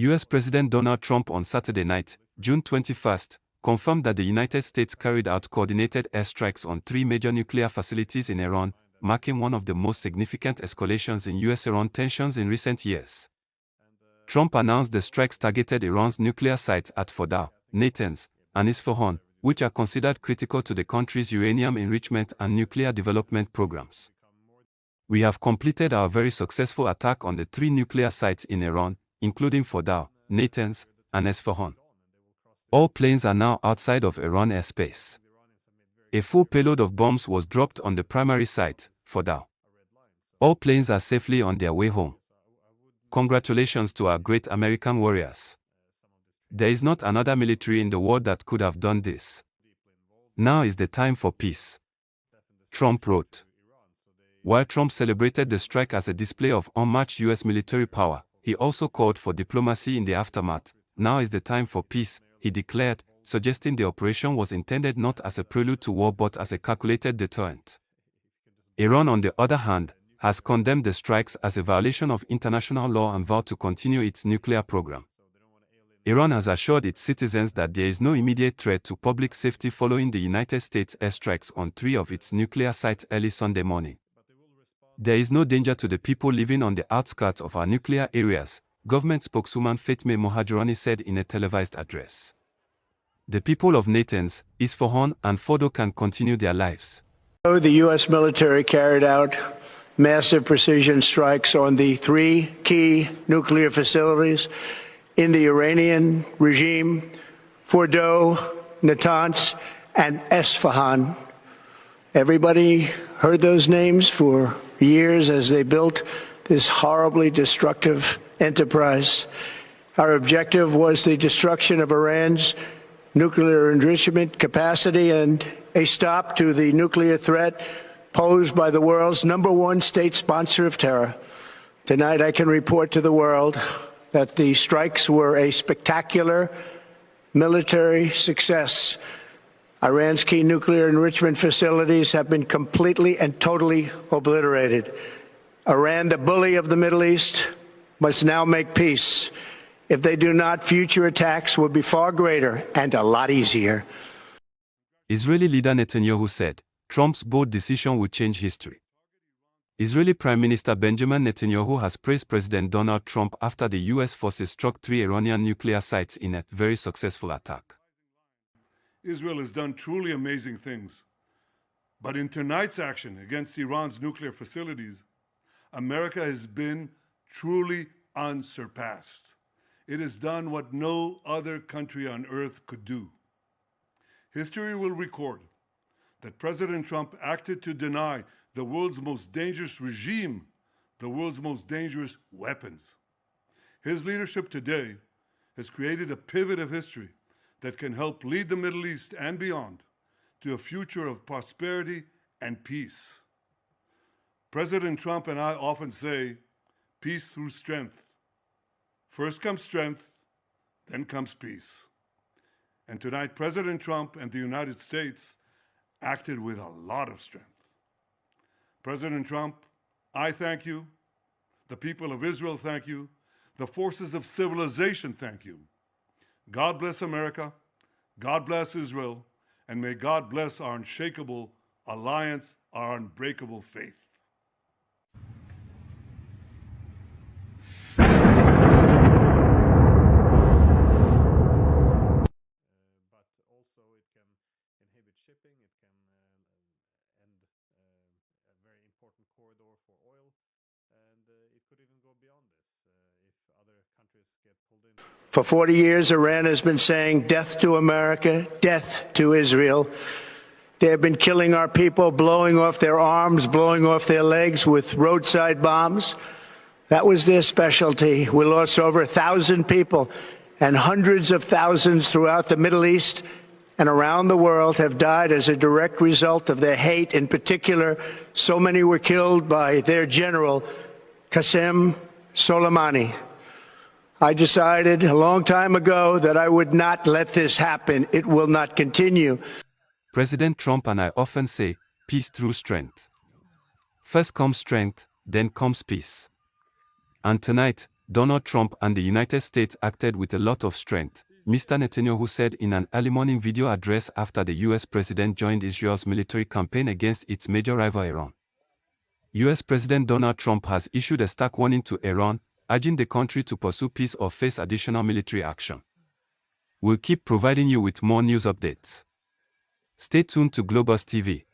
US President Donald Trump on Saturday night, June 21, confirmed that the United States carried out coordinated airstrikes on 3 major nuclear facilities in Iran, marking one of the most significant escalations in US-Iran tensions in recent years. Trump announced the strikes targeted Iran's nuclear sites at Fordow, Natanz, and Isfahan, which are considered critical to the country's uranium enrichment and nuclear development programs. We have completed our very successful attack on the 3 nuclear sites in Iran, including Fordow, Natanz, and Isfahan. All planes are now outside of Iran airspace. A full payload of bombs was dropped on the primary site, Fordow. All planes are safely on their way home. Congratulations to our great American warriors. There is not another military in the world that could have done this. Now is the time for peace, Trump wrote. While Trump celebrated the strike as a display of unmatched US military power, he also called for diplomacy in the aftermath. Now is the time for peace, he declared, suggesting the operation was intended not as a prelude to war but as a calculated deterrent. Iran, on the other hand, has condemned the strikes as a violation of international law and vowed to continue its nuclear program. Iran has assured its citizens that there is no immediate threat to public safety following the United States airstrikes on 3 of its nuclear sites early Sunday morning. There is no danger to the people living on the outskirts of our nuclear areas, government spokeswoman Fatmeh Mohajerani said in a televised address. The people of Natanz, Isfahan, and Fordow can continue their lives. The U.S. military carried out massive precision strikes on the 3 key nuclear facilities in the Iranian regime, Fordow, Natanz, and Isfahan. Everybody heard those names for years as they built this horribly destructive enterprise. Our objective was the destruction of Iran's nuclear enrichment capacity and a stop to the nuclear threat posed by the world's #1 state sponsor of terror. Tonight, I can report to the world that the strikes were a spectacular military success. Iran's key nuclear enrichment facilities have been completely and totally obliterated. Iran, the bully of the Middle East, must now make peace. If they do not, future attacks will be far greater and a lot easier. Israeli leader Netanyahu said, Trump's bold decision will change history. Israeli Prime Minister Benjamin Netanyahu has praised President Donald Trump after the U.S. forces struck 3 Iranian nuclear sites in a very successful attack. Israel has done truly amazing things. But in tonight's action against Iran's nuclear facilities, America has been truly unsurpassed. It has done what no other country on earth could do. History will record that President Trump acted to deny the world's most dangerous regime the world's most dangerous weapons. His leadership today has created a pivot of history that can help lead the Middle East and beyond to a future of prosperity and peace. President Trump and I often say, peace through strength. First comes strength, then comes peace. And tonight, President Trump and the United States acted with a lot of strength. President Trump, I thank you. The people of Israel thank you. The forces of civilization thank you. God bless America. God bless Israel. And may God bless our unshakable alliance, our unbreakable faith. Shipping, it can end a very important corridor for oil, and it could even go beyond this if other countries get pulled in. For 40 years, Iran has been saying death to America, death to Israel. They have been killing our people, blowing off their arms, blowing off their legs with roadside bombs. That was their specialty. We lost over 1,000 people, and hundreds of thousands throughout the Middle East and around the world have died as a direct result of their hate. In particular, so many were killed by their general, Qasem Soleimani. I decided a long time ago that I would not let this happen. It will not continue. President Trump and I often say, peace through strength. First comes strength, then comes peace. And tonight, Donald Trump and the United States acted with a lot of strength, Mr. Netanyahu said in an early morning video address after the US president joined Israel's military campaign against its major rival Iran. US President Donald Trump has issued a stark warning to Iran, urging the country to pursue peace or face additional military action. We'll keep providing you with more news updates. Stay tuned to Globus TV.